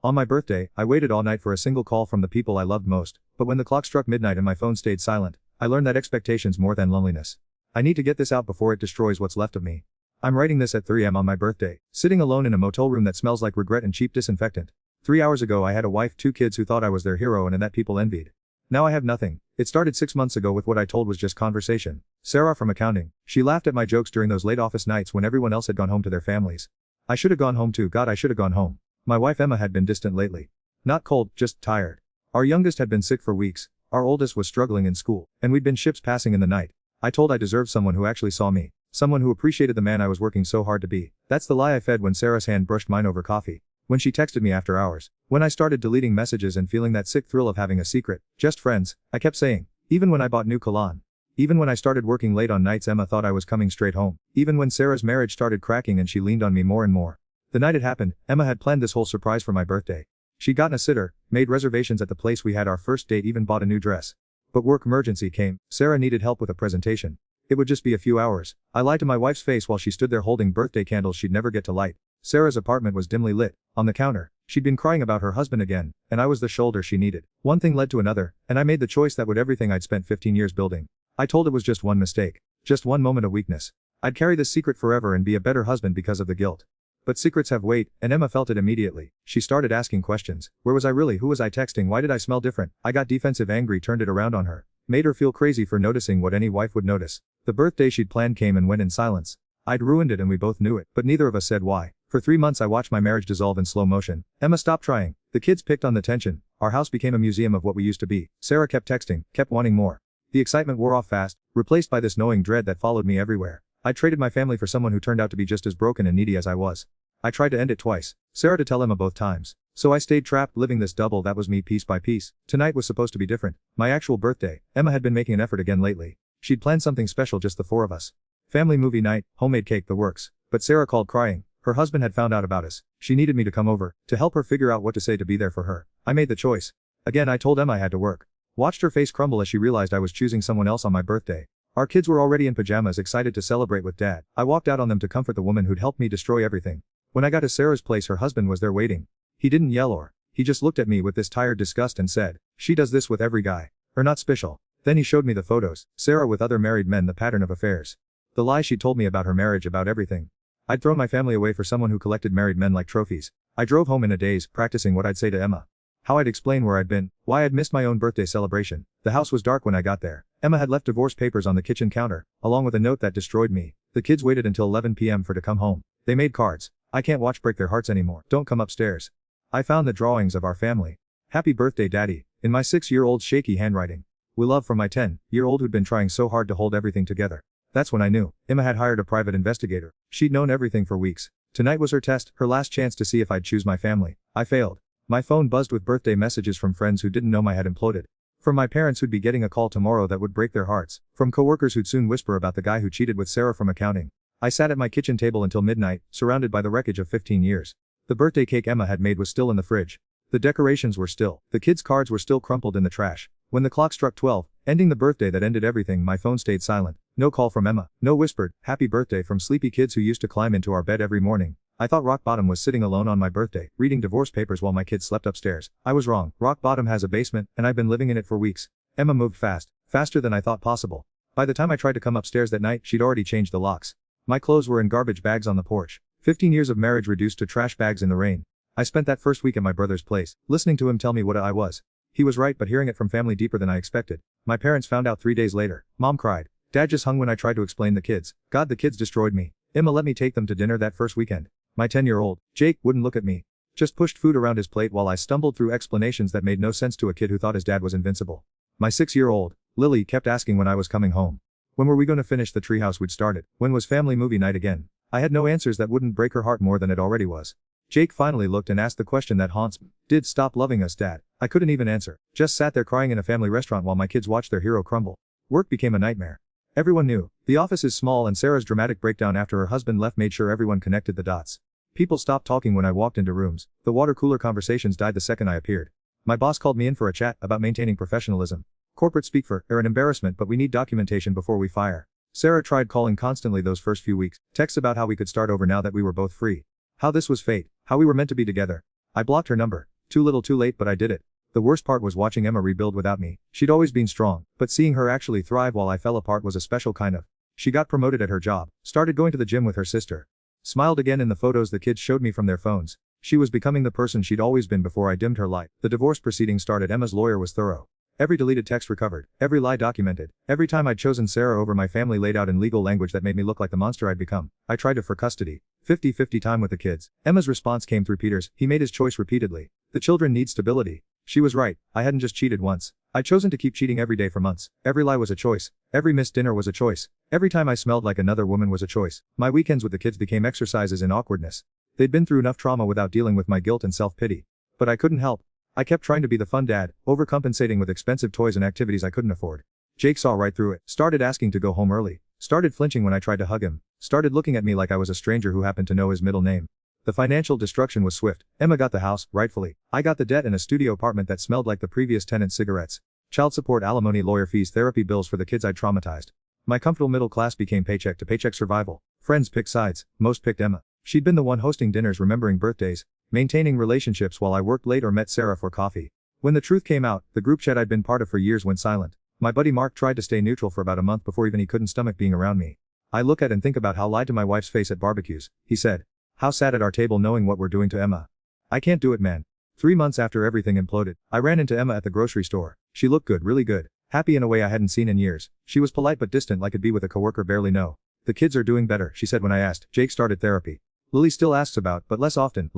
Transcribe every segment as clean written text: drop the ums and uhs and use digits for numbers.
On my birthday, I waited all night for a single call from the people I loved most, but when the clock struck midnight and my phone stayed silent, I learned that expectation's more than loneliness. I need to get this out before it destroys what's left of me. I'm writing this at 3 a.m. on my birthday, sitting alone in a motel room that smells like regret and cheap disinfectant. 3 hours ago I had a wife, 2 kids who thought I was their hero and that people envied. Now I have nothing. It started 6 months ago with what I told was just conversation. Sarah from accounting. She laughed at my jokes during those late office nights when everyone else had gone home to their families. I should have gone home too. God, I should have gone home. My wife Emma had been distant lately. Not cold, just tired. Our youngest had been sick for weeks. Our oldest was struggling in school, and we'd been ships passing in the night. I told I deserved someone who actually saw me. Someone who appreciated the man I was working so hard to be. That's the lie I fed when Sarah's hand brushed mine over coffee. When she texted me after hours. When I started deleting messages and feeling that sick thrill of having a secret. Just friends, I kept saying. Even when I bought new cologne. Even when I started working late on nights Emma thought I was coming straight home. Even when Sarah's marriage started cracking and she leaned on me more and more. The night it happened, Emma had planned this whole surprise for my birthday. She'd gotten a sitter, made reservations at the place we had our first date, even bought a new dress. But work emergency came. Sarah needed help with a presentation. It would just be a few hours. I lied to my wife's face while she stood there holding birthday candles she'd never get to light. Sarah's apartment was dimly lit. On the counter, she'd been crying about her husband again, and I was the shoulder she needed. One thing led to another, and I made the choice that would everything I'd spent 15 years building. I told it was just one mistake. Just one moment of weakness. I'd carry this secret forever and be a better husband because of the guilt. But secrets have weight, and Emma felt it immediately. She started asking questions. Where was I really? Who was I texting? Why did I smell different? I got defensive, angry, turned it around on her. Made her feel crazy for noticing what any wife would notice. The birthday she'd planned came and went in silence. I'd ruined it and we both knew it, but neither of us said why. For 3 months I watched my marriage dissolve in slow motion. Emma stopped trying. The kids picked on the tension. Our house became a museum of what we used to be. Sarah kept texting, kept wanting more. The excitement wore off fast, replaced by this knowing dread that followed me everywhere. I traded my family for someone who turned out to be just as broken and needy as I was. I tried to end it twice. Sarah to tell Emma both times. So I stayed trapped, living this double that was me piece by piece. Tonight was supposed to be different. My actual birthday. Emma had been making an effort again lately. She'd planned something special, just the 4 of us. Family movie night, homemade cake, the works. But Sarah called crying. Her husband had found out about us. She needed me to come over, to help her figure out what to say, to be there for her. I made the choice. Again I told Emma I had to work. Watched her face crumble as she realized I was choosing someone else on my birthday. Our kids were already in pajamas, excited to celebrate with Dad. I walked out on them to comfort the woman who'd helped me destroy everything. When I got to Sarah's place, her husband was there waiting. He didn't yell he just looked at me with this tired disgust and said, "She does this with every guy. Her not special." Then he showed me the photos. Sarah with other married men, the pattern of affairs. The lie she told me about her marriage, about everything. I'd thrown my family away for someone who collected married men like trophies. I drove home in a daze, practicing what I'd say to Emma. How I'd explain where I'd been, why I'd missed my own birthday celebration. The house was dark when I got there. Emma had left divorce papers on the kitchen counter, along with a note that destroyed me. The kids waited until 11 p.m. for to come home. They made cards. I can't watch break their hearts anymore. Don't come upstairs. I found the drawings of our family. Happy birthday, Daddy, in my 6-year-old's shaky handwriting. With love from my 10-year-old who'd been trying so hard to hold everything together. That's when I knew. Emma had hired a private investigator. She'd known everything for weeks. Tonight was her test, her last chance to see if I'd choose my family. I failed. My phone buzzed with birthday messages from friends who didn't know I had imploded. From my parents who'd be getting a call tomorrow that would break their hearts. From coworkers who'd soon whisper about the guy who cheated with Sarah from accounting. I sat at my kitchen table until midnight, surrounded by the wreckage of 15 years. The birthday cake Emma had made was still in the fridge. The decorations were still. The kids' cards were still crumpled in the trash. When the clock struck 12, ending the birthday that ended everything, my phone stayed silent. No call from Emma. No whispered, happy birthday from sleepy kids who used to climb into our bed every morning. I thought rock bottom was sitting alone on my birthday, reading divorce papers while my kids slept upstairs. I was wrong. Rock bottom has a basement, and I've been living in it for weeks. Emma moved fast. Faster than I thought possible. By the time I tried to come upstairs that night, she'd already changed the locks. My clothes were in garbage bags on the porch. 15 years of marriage reduced to trash bags in the rain. I spent that first week at my brother's place, listening to him tell me what I was. He was right, but hearing it from family deeper than I expected. My parents found out 3 days later. Mom cried. Dad just hung when I tried to explain the kids. God, the kids destroyed me. Emma let me take them to dinner that first weekend. My 10-year-old, Jake, wouldn't look at me. Just pushed food around his plate while I stumbled through explanations that made no sense to a kid who thought his dad was invincible. My 6-year-old, Lily, kept asking when I was coming home. When were we going to finish the treehouse we'd started? When was family movie night again? I had no answers that wouldn't break her heart more than it already was. Jake finally looked and asked the question that haunts me. Did stop loving us, Dad? I couldn't even answer. Just sat there crying in a family restaurant while my kids watched their hero crumble. Work became a nightmare. Everyone knew. The office is small, and Sarah's dramatic breakdown after her husband left made sure everyone connected the dots. People stopped talking when I walked into rooms. The water cooler conversations died the second I appeared. My boss called me in for a chat about maintaining professionalism. Corporate speak for are an embarrassment, but we need documentation before we fire. Sarah tried calling constantly those first few weeks. Texts about how we could start over now that we were both free. How this was fate. How we were meant to be together. I blocked her number. Too little too late, but I did it. The worst part was watching Emma rebuild without me. She'd always been strong, but seeing her actually thrive while I fell apart was a special kind of. She got promoted at her job, started going to the gym with her sister. Smiled again in the photos the kids showed me from their phones. She was becoming the person she'd always been before I dimmed her light. The divorce proceedings started. Emma's lawyer was thorough. Every deleted text recovered, every lie documented, every time I'd chosen Sarah over my family laid out in legal language that made me look like the monster I'd become. I tried to for custody. 50-50 time with the kids. Emma's response came through Peter's. He made his choice repeatedly. The children need stability. She was right. I hadn't just cheated once. I'd chosen to keep cheating every day for months. Every lie was a choice. Every missed dinner was a choice. Every time I smelled like another woman was a choice. My weekends with the kids became exercises in awkwardness. They'd been through enough trauma without dealing with my guilt and self-pity. But I couldn't help. I kept trying to be the fun dad, overcompensating with expensive toys and activities I couldn't afford. Jake saw right through it, started asking to go home early, started flinching when I tried to hug him, started looking at me like I was a stranger who happened to know his middle name. The financial destruction was swift. Emma got the house, rightfully. I got the debt and a studio apartment that smelled like the previous tenant's cigarettes. Child support, alimony, lawyer fees, therapy bills for the kids I'd traumatized. My comfortable middle class became paycheck to paycheck survival. Friends picked sides, most picked Emma. She'd been the one hosting dinners, remembering birthdays, maintaining relationships while I worked late or met Sarah for coffee. When the truth came out, the group chat I'd been part of for years went silent. My buddy Mark tried to stay neutral for about a month before even he couldn't stomach being around me. I look at and think about how I lied to my wife's face at barbecues. He said, "How sad at our table knowing what we're doing to Emma." I can't do it, man. 3 months after everything imploded, I ran into Emma at the grocery store. She looked good, really good. Happy in a way I hadn't seen in years. She was polite but distant, like I'd be with a coworker barely know. "The kids are doing better," she said when I asked. "Jake started therapy. Lily still asks about, but less often.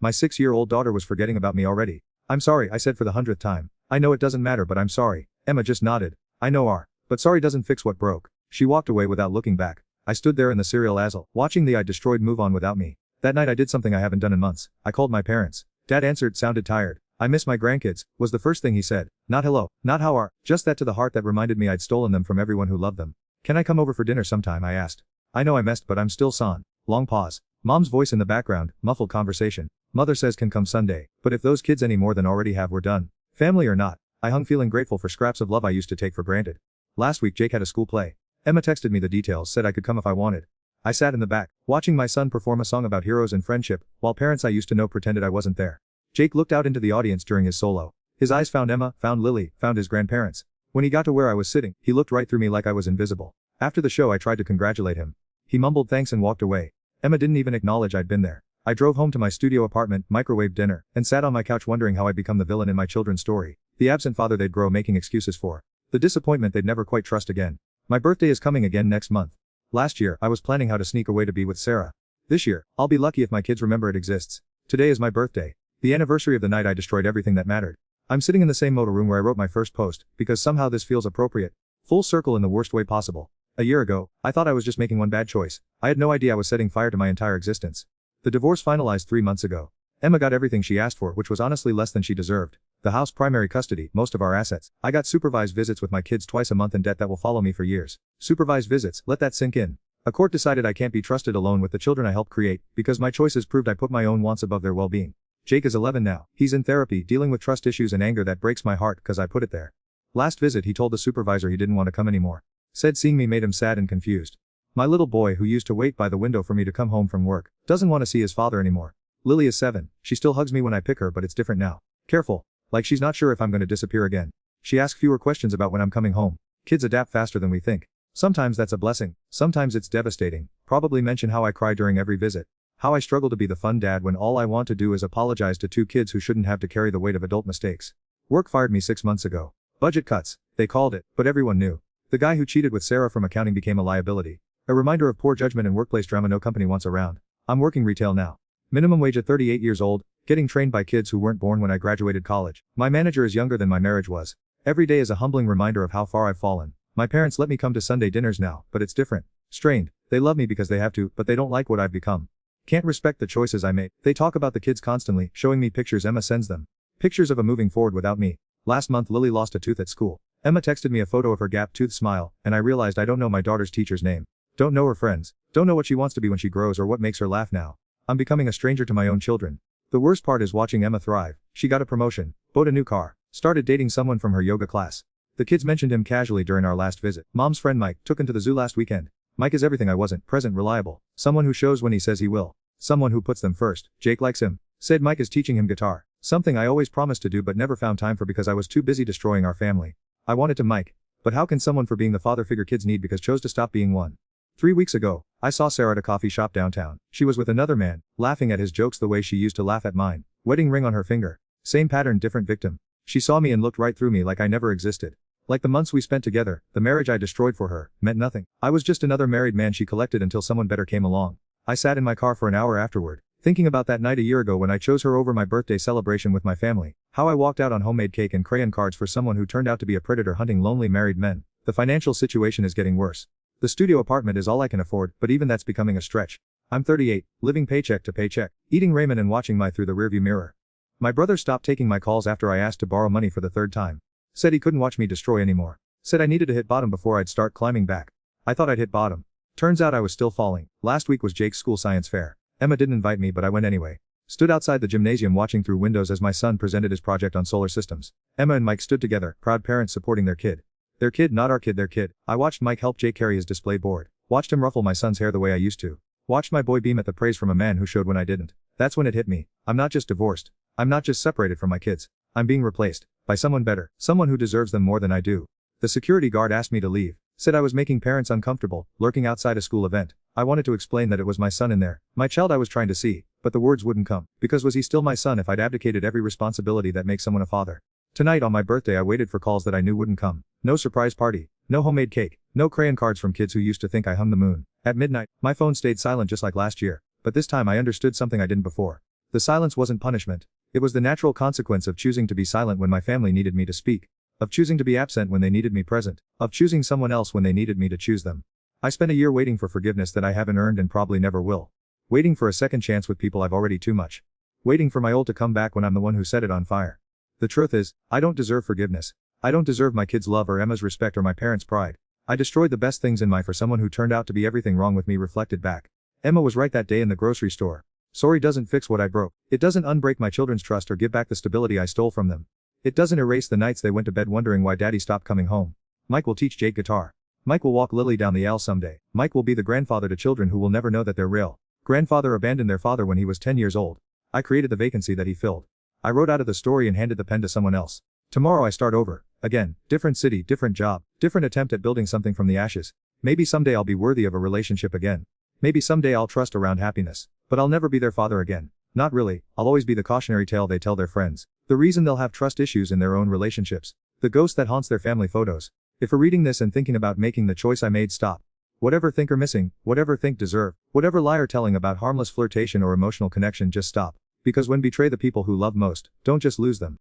My 6-year-old daughter was forgetting about me already." "I'm sorry," I said for the 100th time. "I know it doesn't matter, but I'm sorry." Emma just nodded. "I know, but sorry doesn't fix what broke." She walked away without looking back. I stood there in the cereal aisle, watching the I destroyed move on without me. That night I did something I haven't done in months. I called my parents. Dad answered, sounded tired. "I miss my grandkids," was the first thing he said. Not hello, not how are, just that to the heart that reminded me I'd stolen them from everyone who loved them. "Can I come over for dinner sometime?" I asked. "I know I messed, but I'm still son." Long pause. Mom's voice in the background, muffled conversation. "Mother says can come Sunday, but if those kids any more than already have, we're done. Family or not." I hung feeling grateful for scraps of love I used to take for granted. Last week Jake had a school play. Emma texted me the details, said I could come if I wanted. I sat in the back, watching my son perform a song about heroes and friendship, while parents I used to know pretended I wasn't there. Jake looked out into the audience during his solo. His eyes found Emma, found Lily, found his grandparents. When he got to where I was sitting, he looked right through me like I was invisible. After the show I tried to congratulate him. He mumbled thanks and walked away. Emma didn't even acknowledge I'd been there. I drove home to my studio apartment, microwaved dinner, and sat on my couch wondering how I'd become the villain in my children's story. The absent father they'd grow making excuses for. The disappointment they'd never quite trust again. My birthday is coming again next month. Last year, I was planning how to sneak away to be with Sarah. This year, I'll be lucky if my kids remember it exists. Today is my birthday. The anniversary of the night I destroyed everything that mattered. I'm sitting in the same motor room where I wrote my first post, because somehow this feels appropriate. Full circle in the worst way possible. A year ago, I thought I was just making one bad choice. I had no idea I was setting fire to my entire existence. The divorce finalized 3 months ago. Emma got everything she asked for, which was honestly less than she deserved. The house, primary custody, most of our assets. I got supervised visits with my kids twice a month in debt that will follow me for years. Supervised visits, let that sink in. A court decided I can't be trusted alone with the children I helped create, because my choices proved I put my own wants above their well-being. Jake is 11 now. He's in therapy, dealing with trust issues and anger that breaks my heart cause I put it there. Last visit he told the supervisor he didn't want to come anymore. Said seeing me made him sad and confused. My little boy who used to wait by the window for me to come home from work, doesn't want to see his father anymore. Lily is 7, she still hugs me when I pick her but it's different now. Careful. Like she's not sure if I'm going to disappear again. She asks fewer questions about when I'm coming home. Kids adapt faster than we think. Sometimes that's a blessing, sometimes it's devastating. Probably mention how I cry during every visit. How I struggle to be the fun dad when all I want to do is apologize to 2 kids who shouldn't have to carry the weight of adult mistakes. Work fired me 6 months ago. Budget cuts, they called it, but everyone knew. The guy who cheated with Sarah from accounting became a liability. A reminder of poor judgment and workplace drama no company wants around. I'm working retail now. Minimum wage at 38 years old, getting trained by kids who weren't born when I graduated college. My manager is younger than my marriage was. Every day is a humbling reminder of how far I've fallen. My parents let me come to Sunday dinners now, but it's different. Strained. They love me because they have to, but they don't like what I've become. Can't respect the choices I made. They talk about the kids constantly, showing me pictures Emma sends them. Pictures of a moving forward without me. Last month Lily lost a tooth at school. Emma texted me a photo of her gap tooth smile, and I realized I don't know my daughter's teacher's name. Don't know her friends. Don't know what she wants to be when she grows or what makes her laugh now. I'm becoming a stranger to my own children. The worst part is watching Emma thrive. She got a promotion, bought a new car, started dating someone from her yoga class. The kids mentioned him casually during our last visit. Mom's friend Mike took him to the zoo last weekend. Mike is everything I wasn't, present, reliable. Someone who shows when he says he will. Someone who puts them first. Jake likes him. Said Mike is teaching him guitar. Something I always promised to do but never found time for because I was too busy destroying our family. I wanted to Mike. But how can someone for being the father figure kids need because chose to stop being one? 3 weeks ago, I saw Sarah at a coffee shop downtown. She was with another man, laughing at his jokes the way she used to laugh at mine. Wedding ring on her finger. Same pattern, different victim. She saw me and looked right through me like I never existed. Like the months we spent together, the marriage I destroyed for her, meant nothing. I was just another married man she collected until someone better came along. I sat in my car for an hour afterward, thinking about that night a year ago when I chose her over my birthday celebration with my family. How I walked out on homemade cake and crayon cards for someone who turned out to be a predator hunting lonely married men. The financial situation is getting worse. The studio apartment is all I can afford, but even that's becoming a stretch. I'm 38, living paycheck to paycheck, eating ramen and watching my through the rearview mirror. My brother stopped taking my calls after I asked to borrow money for the third time. Said he couldn't watch me destroy anymore. Said I needed to hit bottom before I'd start climbing back. I thought I'd hit bottom. Turns out I was still falling. Last week was Jake's school science fair. Emma didn't invite me but I went anyway. Stood outside the gymnasium watching through windows as my son presented his project on solar systems. Emma and Mike stood together, proud parents supporting their kid. Their kid, not our kid, their kid. I watched Mike help Jake carry his display board. Watched him ruffle my son's hair the way I used to. Watched my boy beam at the praise from a man who showed when I didn't. That's when it hit me. I'm not just divorced. I'm not just separated from my kids. I'm being replaced by someone better, someone who deserves them more than I do. The security guard asked me to leave. Said I was making parents uncomfortable, lurking outside a school event. I wanted to explain that it was my son in there, my child I was trying to see, but the words wouldn't come. Because was he still my son if I'd abdicated every responsibility that makes someone a father? Tonight on my birthday I waited for calls that I knew wouldn't come. No surprise party, no homemade cake, no crayon cards from kids who used to think I hung the moon. At midnight, my phone stayed silent just like last year, but this time I understood something I didn't before. The silence wasn't punishment. It was the natural consequence of choosing to be silent when my family needed me to speak. Of choosing to be absent when they needed me present. Of choosing someone else when they needed me to choose them. I spent a year waiting for forgiveness that I haven't earned and probably never will. Waiting for a second chance with people I've already too much. Waiting for my old to come back when I'm the one who set it on fire. The truth is, I don't deserve forgiveness. I don't deserve my kids' love or Emma's respect or my parents' pride. I destroyed the best things in my for someone who turned out to be everything wrong with me reflected back. Emma was right that day in the grocery store. Sorry doesn't fix what I broke. It doesn't unbreak my children's trust or give back the stability I stole from them. It doesn't erase the nights they went to bed wondering why daddy stopped coming home. Mike will teach Jake guitar. Mike will walk Lily down the aisle someday. Mike will be the grandfather to children who will never know that they're real. Grandfather abandoned their father when he was 10 years old. I created the vacancy that he filled. I wrote out of the story and handed the pen to someone else. Tomorrow I start over. Again, different city, different job, different attempt at building something from the ashes. Maybe someday I'll be worthy of a relationship again. Maybe someday I'll trust around happiness. But I'll never be their father again. Not really, I'll always be the cautionary tale they tell their friends. The reason they'll have trust issues in their own relationships. The ghost that haunts their family photos. If you're reading this and thinking about making the choice I made, stop. Whatever think are missing, whatever think deserve, whatever lie are telling about harmless flirtation or emotional connection, just stop. Because when betray the people who love most, don't just lose them.